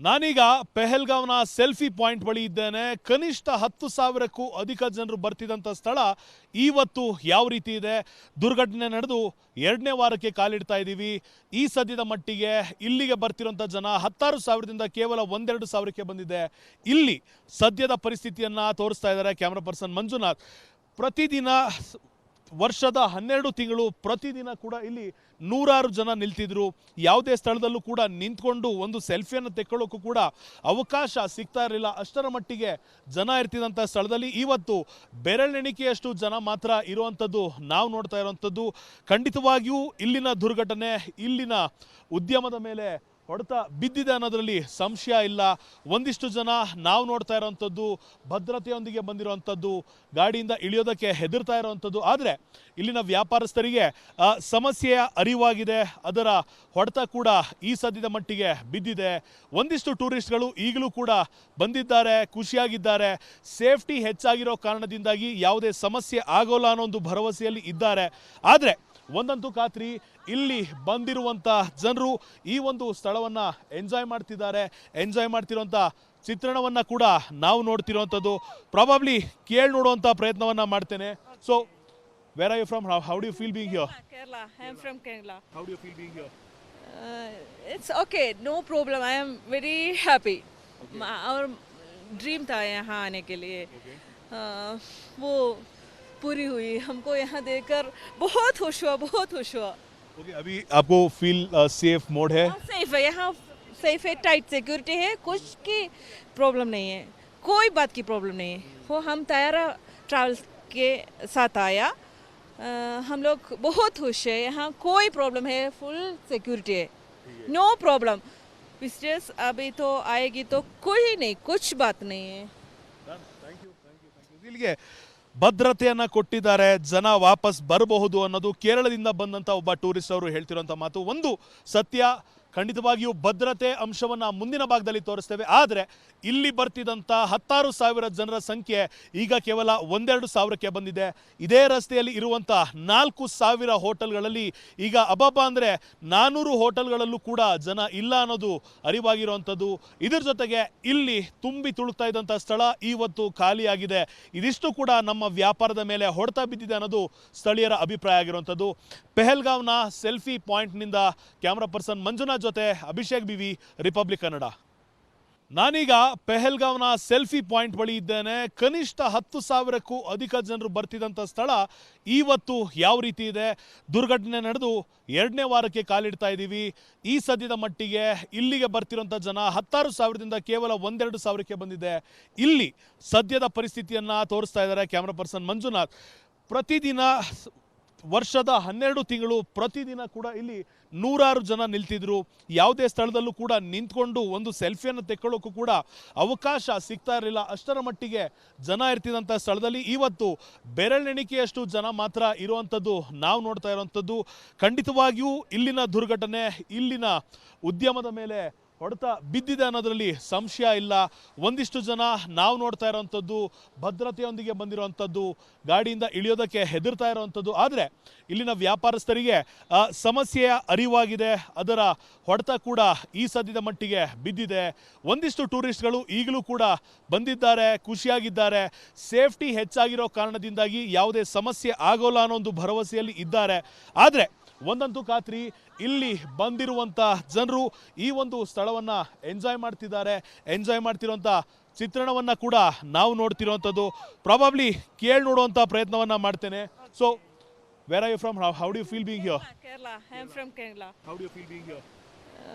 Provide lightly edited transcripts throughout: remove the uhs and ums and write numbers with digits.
ನಾನೀಗ ಪೆಹಲ್ಗಾವ್ನ selfie point ಬಳಿ ಇದ್ದೇನೆ. ಕನಿಷ್ಠ 10,000ಕ್ಕೂ ಅಧಿಕ ಜನರು ಬರ್ತಿದ್ದಂಥ ಸ್ಥಳ ಇವತ್ತು ಯಾವ ರೀತಿ ಇದೆ? ದುರ್ಘಟನೆ ನಡೆದು 2ನೇ ವಾರಕ್ಕೆ ಕಾಲಿಡ್ತಾ ಇದ್ದೀವಿ. ಈ ಸದ್ಯದ ಮಟ್ಟಿಗೆ ಇಲ್ಲಿಗೆ ಬರ್ತಿರೋಂಥ ಜನ 16,000ದಿಂದ ಕೇವಲ 1-2 ಸಾವಿರಕ್ಕೆ ಬಂದಿದೆ. ಇಲ್ಲಿ ಸದ್ಯದ ಪರಿಸ್ಥಿತಿಯನ್ನು ತೋರಿಸ್ತಾ ಇದ್ದಾರೆ ಕ್ಯಾಮ್ರಾ ಪರ್ಸನ್ ಮಂಜುನಾಥ್. ಪ್ರತಿದಿನ ವರ್ಷದ 12 ತಿಂಗಳು ಪ್ರತಿದಿನ ಕೂಡ ಇಲ್ಲಿ ನೂರಾರು ಜನ ನಿಲ್ತಿದ್ರು. ಯಾವುದೇ ಸ್ಥಳದಲ್ಲೂ ಕೂಡ ನಿಂತ್ಕೊಂಡು ಒಂದು ಸೆಲ್ಫಿಯನ್ನು ತೆಕ್ಕೊಳ್ಳೋಕ್ಕೂ ಕೂಡ ಅವಕಾಶ ಸಿಗ್ತಾ ಇರಲಿಲ್ಲ. ಅಷ್ಟರ ಮಟ್ಟಿಗೆ ಜನ ಇರ್ತಿದ್ದಂಥ ಸ್ಥಳದಲ್ಲಿ ಇವತ್ತು ಬೆರಳೆಣಿಕೆಯಷ್ಟು ಜನ ಮಾತ್ರ ಇರುವಂಥದ್ದು ನಾವು ನೋಡ್ತಾ ಇರುವಂಥದ್ದು. ಖಂಡಿತವಾಗಿಯೂ ಇಲ್ಲಿನ ದುರ್ಘಟನೆ ಇಲ್ಲಿನ ಉದ್ಯಮದ ಮೇಲೆ ಹೊಡೆತ ಬಿದ್ದಿದೆ ಅನ್ನೋದರಲ್ಲಿ ಸಂಶಯ ಇಲ್ಲ. ಒಂದಿಷ್ಟು ಜನ ನಾವು ನೋಡ್ತಾ ಇರೋವಂಥದ್ದು ಭದ್ರತೆಯೊಂದಿಗೆ ಬಂದಿರೋವಂಥದ್ದು, ಗಾಡಿಯಿಂದ ಇಳಿಯೋದಕ್ಕೆ ಹೆದರ್ತಾ ಇರೋವಂಥದ್ದು. ಆದರೆ ಇಲ್ಲಿನ ವ್ಯಾಪಾರಸ್ಥರಿಗೆ ಸಮಸ್ಯೆಯ ಅರಿವಾಗಿದೆ, ಅದರ ಹೊಡೆತ ಕೂಡ ಈ ಸದ್ಯದ ಮಟ್ಟಿಗೆ ಬಿದ್ದಿದೆ. ಒಂದಿಷ್ಟು ಟೂರಿಸ್ಟ್ಗಳು ಈಗಲೂ ಕೂಡ ಬಂದಿದ್ದಾರೆ, ಖುಷಿಯಾಗಿದ್ದಾರೆ. ಸೇಫ್ಟಿ ಹೆಚ್ಚಾಗಿರೋ ಕಾರಣದಿಂದಾಗಿ ಯಾವುದೇ ಸಮಸ್ಯೆ ಆಗೋಲ್ಲ ಅನ್ನೋ ಒಂದು ಭರವಸೆಯಲ್ಲಿ ಇದ್ದಾರೆ. ಆದರೆ ಒಂದಂತೂ ಖಾತ್ರಿ, ಇಲ್ಲಿ ಬಂದಿರುವಂಥ ಜನರು ಈ ಒಂದು ಸ್ಥಳವನ್ನು ಎಂಜಾಯ್ ಮಾಡ್ತಿದ್ದಾರೆ. ಎಂಜಾಯ್ ಮಾಡ್ತಿರೋಂಥ ಚಿತ್ರಣವನ್ನು ಕೂಡ ನಾವು ನೋಡ್ತಿರೋವಂಥದ್ದು. ಪ್ರಾಬಬ್ಲಿ ಕೇಳಿ ನೋಡುವಂಥ ಪ್ರಯತ್ನವನ್ನು ಮಾಡ್ತೇನೆ. So where are you from? How do you feel being here? Kerala. I am from Kerala. How do you feel being here? It's okay, no problem. I am very happy. Our dream था यहाँ आने के लिए. वो पूरी हुई. हमको यहाँ देखकर बहुत खुश हुआ, बहुत खुश हुआ. ओके, अभी आपको फील सेफ मोड है? सेफ है यहाँ, सेफ है, टाइट सिक्योरिटी है, कुछ की प्रॉब्लम नहीं है, कोई बात की प्रॉब्लम नहीं है. वो हम तैयारा ट्रैवल्स के साथ आया, हम लोग बहुत खुश है. यहाँ कोई प्रॉब्लम है, फुल सिक्योरिटी है, नो प्रॉब्लम. विजिटर्स अभी तो आएगी तो कोई नहीं, कुछ बात नहीं है. ಇಲ್ಲಿಗೆ ಭದ್ರತೆಯನ್ನು ಕೊಟ್ಟಿದ್ದಾರೆ, ಜನ ವಾಪಸ್ ಬರಬಹುದು ಅನ್ನೋದು ಕೇರಳದಿಂದ ಬಂದಂಥ ಒಬ್ಬ ಟೂರಿಸ್ಟ್ ಅವರು ಹೇಳ್ತಿರೋಂಥ ಮಾತು. ಒಂದು ಸತ್ಯ, ಖಂಡಿತವಾಗಿಯೂ ಭದ್ರತೆ ಅಂಶವನ್ನು ಮುಂದಿನ ಭಾಗದಲ್ಲಿ ತೋರಿಸ್ತೇವೆ. ಆದರೆ ಇಲ್ಲಿ ಬರ್ತಿದ್ದಂಥ 16,000 ಜನರ ಸಂಖ್ಯೆ ಈಗ ಕೇವಲ 1-2 ಸಾವಿರಕ್ಕೆ ಬಂದಿದೆ. ಇದೇ ರಸ್ತೆಯಲ್ಲಿ ಇರುವಂಥ 4,000 ಹೋಟೆಲ್ಗಳಲ್ಲಿ ಈಗ ಅಬ್ಬಬ್ಬ ಅಂದರೆ 400 ಹೋಟೆಲ್ಗಳಲ್ಲೂ ಕೂಡ ಜನ ಇಲ್ಲ ಅನ್ನೋದು ಅರಿವಾಗಿರುವಂಥದ್ದು. ಇದರ ಜೊತೆಗೆ ಇಲ್ಲಿ ತುಂಬಿ ತುಳುಕ್ತಾ ಇದ್ದಂಥ ಸ್ಥಳ ಇವತ್ತು ಖಾಲಿಯಾಗಿದೆ. ಇದಿಷ್ಟು ಕೂಡ ನಮ್ಮ ವ್ಯಾಪಾರದ ಮೇಲೆ ಹೊಡೆತ ಬಿದ್ದಿದೆ ಅನ್ನೋದು ಸ್ಥಳೀಯರ ಅಭಿಪ್ರಾಯ ಆಗಿರುವಂಥದ್ದು. ಪೆಹಲ್ಗಾವ್ನ ಸೆಲ್ಫಿ ಪಾಯಿಂಟ್ನಿಂದ ಕ್ಯಾಮ್ರಾ ಪರ್ಸನ್ ಮಂಜುನಾಥ್ ಜೊತೆ ಅಭಿಷೇಕ್ ಬಿವಿ, ರಿಪಬ್ಲಿಕ್ ಕನ್ನಡ. ನಾನೀಗ ಪೆಹಲ್ಗಾವ್ನ ಸೆಲ್ಫಿ ಪಾಯಿಂಟ್ ಬಳಿ ಇದ್ದೇನೆ. ಕನಿಷ್ಠ 10,000ಕ್ಕೂ ಅಧಿಕ ಜನರು ಬರ್ತಿದ್ದಂಥ ಸ್ಥಳ ಇವತ್ತು ಯಾವ ರೀತಿ ಇದೆ? ದುರ್ಘಟನೆ ನಡೆದು 2ನೇ ವಾರಕ್ಕೆ ಕಾಲಿಡ್ತಾ ಇದ್ದೀವಿ. ಈ ಸದ್ಯದ ಮಟ್ಟಿಗೆ ಇಲ್ಲಿಗೆ ಬರ್ತಿರೋಂಥ ಜನ 16,000ದಿಂದ ಕೇವಲ 1-2 ಸಾವಿರಕ್ಕೆ ಬಂದಿದೆ. ಇಲ್ಲಿ ಸದ್ಯದ ಪರಿಸ್ಥಿತಿಯನ್ನು ತೋರಿಸ್ತಾ ಇದ್ದಾರೆ ಕ್ಯಾಮ್ರಾ ಪರ್ಸನ್ ಮಂಜುನಾಥ್. ಪ್ರತಿದಿನ ವರ್ಷದ 12 ತಿಂಗಳು ಪ್ರತಿದಿನ ಕೂಡ ಇಲ್ಲಿ ನೂರಾರು ಜನ ನಿಲ್ತಿದ್ರು. ಯಾವುದೇ ಸ್ಥಳದಲ್ಲೂ ಕೂಡ ನಿಂತ್ಕೊಂಡು ಒಂದು ಸೆಲ್ಫಿಯನ್ನು ತೆಕ್ಕೊಳ್ಳೋಕ್ಕೂ ಕೂಡ ಅವಕಾಶ ಸಿಗ್ತಾ ಇರಲಿಲ್ಲ. ಅಷ್ಟರ ಮಟ್ಟಿಗೆ ಜನ ಇರ್ತಿದ್ದಂಥ ಸ್ಥಳದಲ್ಲಿ ಇವತ್ತು ಬೆರಳೆಣಿಕೆಯಷ್ಟು ಜನ ಮಾತ್ರ ಇರುವಂಥದ್ದು ನಾವು ನೋಡ್ತಾ ಇರುವಂಥದ್ದು. ಖಂಡಿತವಾಗಿಯೂ ಇಲ್ಲಿನ ದುರ್ಘಟನೆ ಇಲ್ಲಿನ ಉದ್ಯಮದ ಮೇಲೆ ಹೊಡೆತ ಬಿದ್ದಿದೆ ಅನ್ನೋದರಲ್ಲಿ ಸಂಶಯ ಇಲ್ಲ. ಒಂದಿಷ್ಟು ಜನ ನಾವು ನೋಡ್ತಾ ಇರೋವಂಥದ್ದು ಭದ್ರತೆಯೊಂದಿಗೆ ಬಂದಿರೋವಂಥದ್ದು, ಗಾಡಿಯಿಂದ ಇಳಿಯೋದಕ್ಕೆ ಹೆದರ್ತಾ ಇರೋವಂಥದ್ದು. ಆದರೆ ಇಲ್ಲಿನ ವ್ಯಾಪಾರಸ್ಥರಿಗೆ ಸಮಸ್ಯೆಯ ಅರಿವಾಗಿದೆ, ಅದರ ಹೊಡೆತ ಕೂಡ ಈ ಸದ್ಯದ ಮಟ್ಟಿಗೆ ಬಿದ್ದಿದೆ. ಒಂದಿಷ್ಟು ಟೂರಿಸ್ಟ್ಗಳು ಈಗಲೂ ಕೂಡ ಬಂದಿದ್ದಾರೆ, ಖುಷಿಯಾಗಿದ್ದಾರೆ. ಸೇಫ್ಟಿ ಹೆಚ್ಚಾಗಿರೋ ಕಾರಣದಿಂದಾಗಿ ಯಾವುದೇ ಸಮಸ್ಯೆ ಆಗೋಲ್ಲ ಅನ್ನೋ ಒಂದು ಭರವಸೆಯಲ್ಲಿ ಇದ್ದಾರೆ. ಆದರೆ ಒಂದಂತೂ ಖಾತ್ರಿ, ಇಲ್ಲಿ ಬಂದಿರುವಂಥ ಜನರು ಈ ಒಂದು ಸ್ಥಳವನ್ನು ಎಂಜಾಯ್ ಮಾಡ್ತಿದ್ದಾರೆ. ಎಂಜಾಯ್ ಮಾಡ್ತಿರೋಂಥ ಚಿತ್ರಣವನ್ನು ಕೂಡ ನಾವು ನೋಡ್ತಿರೋವಂಥದ್ದು. ಪ್ರಾಬಬ್ಲಿ ಕೇಳಿ ನೋಡುವಂಥ ಪ್ರಯತ್ನವನ್ನು ಮಾಡ್ತೇನೆ. So where are you from? How do you feel being here? Kerala. I am from Kerala. How do you feel being here?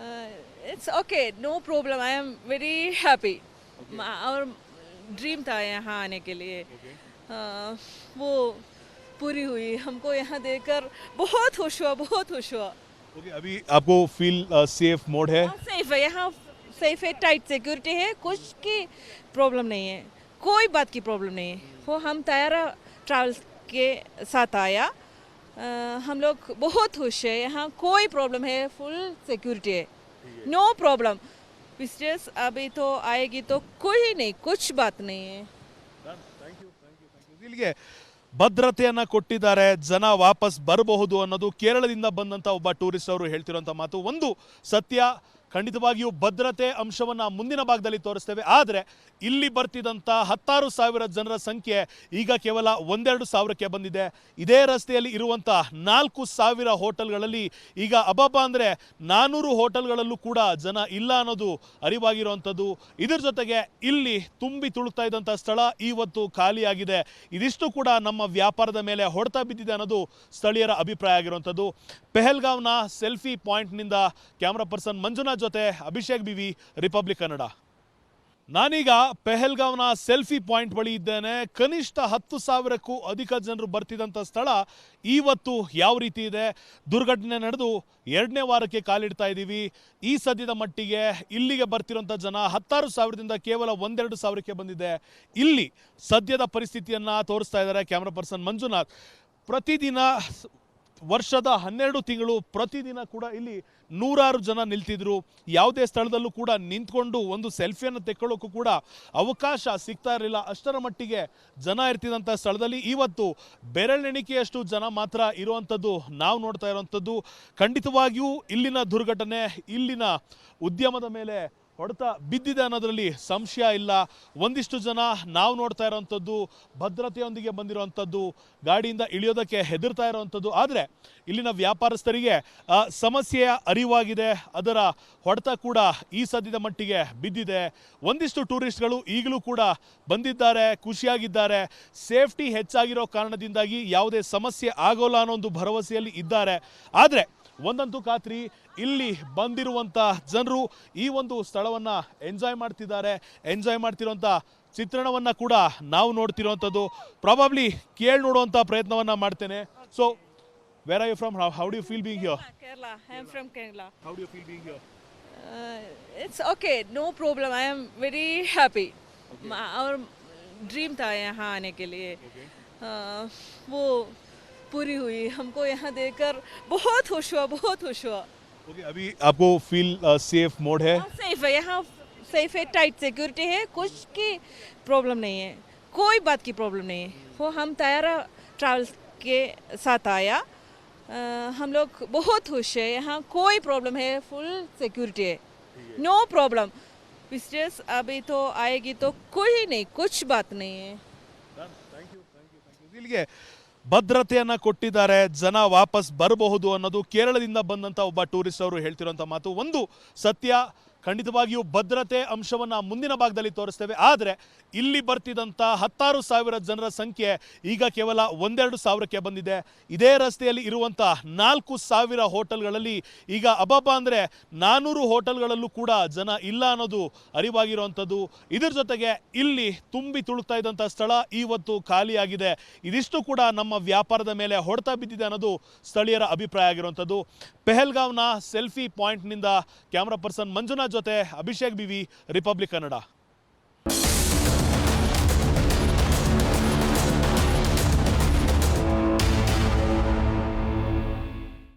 It's okay, no problem. I am very happy. Our dream था यहाँ आने के लिए. वो पूरी हुई. हमको यहाँ देखकर बहुत खुश हुआ, बहुत खुश हुआ. ओके, अभी आपको फील सेफ मोड है? सेफ है यहाँ, सेफ है, टाइट सिक्योरिटी है, कुछ की प्रॉब्लम नहीं है, कोई बात की प्रॉब्लम नहीं है. वो हम तैयारा ट्रैवल्स के साथ आया, हम लोग बहुत खुश है. यहाँ कोई प्रॉब्लम है, फुल सिक्योरिटी है, नो प्रॉब्लम. विजिटर्स अभी तो आएगी तो कोई नहीं, कुछ बात नहीं है. ಇಲ್ಲಿಗೆ ಭದ್ರತೆಯನ್ನು ಕೊಟ್ಟಿದ್ದಾರೆ, ಜನ ವಾಪಸ್ ಬರಬಹುದು ಅನ್ನೋದು ಕೇರಳದಿಂದ ಬಂದಂಥ ಒಬ್ಬ ಟೂರಿಸ್ಟ್ ಅವರು ಹೇಳ್ತಿರೋಂಥ ಮಾತು. ಒಂದು ಸತ್ಯ, ಖಂಡಿತವಾಗಿಯೂ ಭದ್ರತೆ ಅಂಶವನ್ನು ಮುಂದಿನ ಭಾಗದಲ್ಲಿ ತೋರಿಸ್ತೇವೆ. ಆದರೆ ಇಲ್ಲಿ ಬರ್ತಿದ್ದಂಥ 16,000 ಜನರ ಸಂಖ್ಯೆ ಈಗ ಕೇವಲ 1-2 ಸಾವಿರಕ್ಕೆ ಬಂದಿದೆ. ಇದೇ ರಸ್ತೆಯಲ್ಲಿ ಇರುವಂಥ 4,000 ಹೋಟೆಲ್ಗಳಲ್ಲಿ ಈಗ ಅಬ್ಬಬ್ಬ ಅಂದರೆ 400 ಹೋಟೆಲ್ಗಳಲ್ಲೂ ಕೂಡ ಜನ ಇಲ್ಲ ಅನ್ನೋದು ಅರಿವಾಗಿರುವಂಥದ್ದು. ಇದರ ಜೊತೆಗೆ ಇಲ್ಲಿ ತುಂಬಿ ತುಳುಕ್ತಾ ಇದ್ದಂಥ ಸ್ಥಳ ಇವತ್ತು ಖಾಲಿಯಾಗಿದೆ. ಇದಿಷ್ಟು ಕೂಡ ನಮ್ಮ ವ್ಯಾಪಾರದ ಮೇಲೆ ಹೊಡೆತ ಬಿದ್ದಿದೆ ಅನ್ನೋದು ಸ್ಥಳೀಯರ ಅಭಿಪ್ರಾಯ ಆಗಿರುವಂಥದ್ದು. ಪೆಹಲ್ಗಾವ್ನ ಸೆಲ್ಫಿ ಪಾಯಿಂಟ್ನಿಂದ ಕ್ಯಾಮ್ರಾ ಪರ್ಸನ್ ಮಂಜುನಾಥ್ ಜೊತೆ ಅಭಿಷೇಕ್ ಬಿವಿ, ರಿಪಬ್ಲಿಕ್ ಕನ್ನಡ. ನಾನೀಗ ಪೆಹಲ್ಗಾವ್ನ ಸೆಲ್ಫಿ ಪಾಯಿಂಟ್ ಬಳಿ ಇದ್ದೇನೆ. ಕನಿಷ್ಠ 10,000ಕ್ಕೂ ಅಧಿಕ ಜನರು ಬರ್ತಿದ್ದಂಥ ಸ್ಥಳ ಇವತ್ತು ಯಾವ ರೀತಿ ಇದೆ? ದುರ್ಘಟನೆ ನಡೆದು 2ನೇ ವಾರಕ್ಕೆ ಕಾಲಿಡ್ತಾ ಇದ್ದೀವಿ. ಈ ಸದ್ಯದ ಮಟ್ಟಿಗೆ ಇಲ್ಲಿಗೆ ಬರ್ತಿರೋಂಥ ಜನ 16,000ದಿಂದ ಕೇವಲ 1-2 ಸಾವಿರಕ್ಕೆ ಬಂದಿದೆ. ಇಲ್ಲಿ ಸದ್ಯದ ಪರಿಸ್ಥಿತಿಯನ್ನು ತೋರಿಸ್ತಾ ಇದ್ದಾರೆ ಕ್ಯಾಮ್ರಾ ಪರ್ಸನ್ ಮಂಜುನಾಥ್. ಪ್ರತಿದಿನ ವರ್ಷದ 12 ತಿಂಗಳು ಪ್ರತಿದಿನ ಕೂಡ ಇಲ್ಲಿ 100 ಜನ ನಿಲ್ತಿದ್ರು. ಯಾವುದೇ ಸ್ಥಳದಲ್ಲೂ ಕೂಡ ನಿಂತ್ಕೊಂಡು ಒಂದು ಸೆಲ್ಫಿಯನ್ನು ತೆಕ್ಕೊಳ್ಳೋಕ್ಕೂ ಕೂಡ ಅವಕಾಶ ಸಿಗ್ತಾ ಇರಲಿಲ್ಲ. ಅಷ್ಟರ ಮಟ್ಟಿಗೆ ಜನ ಇರ್ತಿದ್ದಂಥ ಸ್ಥಳದಲ್ಲಿ ಇವತ್ತು ಬೆರಳೆಣಿಕೆಯಷ್ಟು ಜನ ಮಾತ್ರ ಇರುವಂಥದ್ದು ನಾವು ನೋಡ್ತಾ ಇರುವಂಥದ್ದು. ಖಂಡಿತವಾಗಿಯೂ ಇಲ್ಲಿನ ದುರ್ಘಟನೆ ಇಲ್ಲಿನ ಉದ್ಯಮದ ಮೇಲೆ ಹೊಡೆತ ಬಿದ್ದಿದೆ ಅನ್ನೋದರಲ್ಲಿ ಸಂಶಯ ಇಲ್ಲ. ಒಂದಿಷ್ಟು ಜನ ನಾವು ನೋಡ್ತಾ ಇರೋವಂಥದ್ದು ಭದ್ರತೆಯೊಂದಿಗೆ ಬಂದಿರುವಂಥದ್ದು, ಗಾಡಿಯಿಂದ ಇಳಿಯೋದಕ್ಕೆ ಹೆದರ್ತಾ ಇರೋವಂಥದ್ದು. ಆದರೆ ಇಲ್ಲಿನ ವ್ಯಾಪಾರಸ್ಥರಿಗೆ ಸಮಸ್ಯೆಯ ಅರಿವಾಗಿದೆ, ಅದರ ಹೊಡೆತ ಕೂಡ ಈ ಸದ್ಯದ ಮಟ್ಟಿಗೆ ಬಿದ್ದಿದೆ. ಒಂದಿಷ್ಟು ಟೂರಿಸ್ಟ್ಗಳು ಈಗಲೂ ಕೂಡ ಬಂದಿದ್ದಾರೆ, ಖುಷಿಯಾಗಿದ್ದಾರೆ. ಸೇಫ್ಟಿ ಹೆಚ್ಚಾಗಿರೋ ಕಾರಣದಿಂದಾಗಿ ಯಾವುದೇ ಸಮಸ್ಯೆ ಆಗೋಲ್ಲ ಅನ್ನೋ ಒಂದು ಭರವಸೆಯಲ್ಲಿ ಇದ್ದಾರೆ. ಆದರೆ ಒಂದಂತೂ ಖಾತ್ರಿ, ಇಲ್ಲಿ ಬಂದಿರುವಂಥ ಜನರು ಈ ಒಂದು ಸ್ಥಳವನ್ನು ಎಂಜಾಯ್ ಮಾಡ್ತಿದ್ದಾರೆ. ಎಂಜಾಯ್ ಮಾಡ್ತಿರುವಂಥ ಚಿತ್ರಣವನ್ನು ಕೂಡ ನಾವು ನೋಡ್ತಿರುವಂಥದ್ದು. ಪ್ರಾಬಬ್ಲಿ ಕೇಳಿ ನೋಡುವಂಥ ಪ್ರಯತ್ನವನ್ನು ಮಾಡ್ತೇನೆ. So where are you from? How do you feel being here? Kerala. I am from Kerala. How do you feel being here? It's okay, no problem. I am very happy. Our dream था यहाँ आने के लिए. वो पूरी हुई. हमको यहाँ देखकर बहुत खुश हुआ, बहुत खुश हुआ. ओके, अभी आपको फील सेफ मोड है? सेफ है यहाँ, सेफ है, टाइट सिक्योरिटी है, कुछ की प्रॉब्लम नहीं है, कोई बात की प्रॉब्लम नहीं है. वो हम तैयारा ट्रैवल्स के साथ आया. हम लोग बहुत खुश है. यहाँ कोई प्रॉब्लम है, फुल सिक्योरिटी है, नो प्रॉब्लम. विजिटर्स अभी तो आएगी तो कोई नहीं, कुछ बात नहीं है. ಇಲ್ಲಿಗೆ ಭದ್ರತೆಯನ್ನು ಕೊಟ್ಟಿದ್ದಾರೆ, ಜನ ವಾಪಸ್ ಬರಬಹುದು ಅನ್ನೋದು ಕೇರಳದಿಂದ ಬಂದಂಥ ಒಬ್ಬ ಟೂರಿಸ್ಟ್ ಅವರು ಹೇಳ್ತಿರೋಂಥ ಮಾತು. ಒಂದು ಸತ್ಯ, ಖಂಡಿತವಾಗಿಯೂ ಭದ್ರತೆ ಅಂಶವನ್ನು ಮುಂದಿನ ಭಾಗದಲ್ಲಿ ತೋರಿಸ್ತೇವೆ. ಆದರೆ ಇಲ್ಲಿ ಬರ್ತಿದ್ದಂಥ 16,000 ಜನರ ಸಂಖ್ಯೆ ಈಗ ಕೇವಲ 1-2 ಸಾವಿರಕ್ಕೆ ಬಂದಿದೆ. ಇದೇ ರಸ್ತೆಯಲ್ಲಿ ಇರುವಂಥ 4,000 ಹೋಟೆಲ್ಗಳಲ್ಲಿ ಈಗ ಅಬ್ಬಬ್ಬ ಅಂದರೆ 400 ಹೋಟೆಲ್ಗಳಲ್ಲೂ ಕೂಡ ಜನ ಇಲ್ಲ ಅನ್ನೋದು ಅರಿವಾಗಿರುವಂಥದ್ದು. ಇದರ ಜೊತೆಗೆ ಇಲ್ಲಿ ತುಂಬಿ ತುಳುಕ್ತಾ ಇದ್ದಂಥ ಸ್ಥಳ ಇವತ್ತು ಖಾಲಿಯಾಗಿದೆ. ಇದಿಷ್ಟು ಕೂಡ ನಮ್ಮ ವ್ಯಾಪಾರದ ಮೇಲೆ ಹೊಡೆತ ಬಿದ್ದಿದೆ ಅನ್ನೋದು ಸ್ಥಳೀಯರ ಅಭಿಪ್ರಾಯ ಆಗಿರುವಂಥದ್ದು. ಪೆಹಲ್ಗಾವ್ನ ಸೆಲ್ಫಿ ಪಾಯಿಂಟ್ನಿಂದ ಕ್ಯಾಮ್ರಾ ಪರ್ಸನ್ ಮಂಜುನಾಥ್ ಜೊತೆ ಅಭಿಷೇಕ್ ಬಿವಿ, ರಿಪಬ್ಲಿಕ್ ಕನ್ನಡ.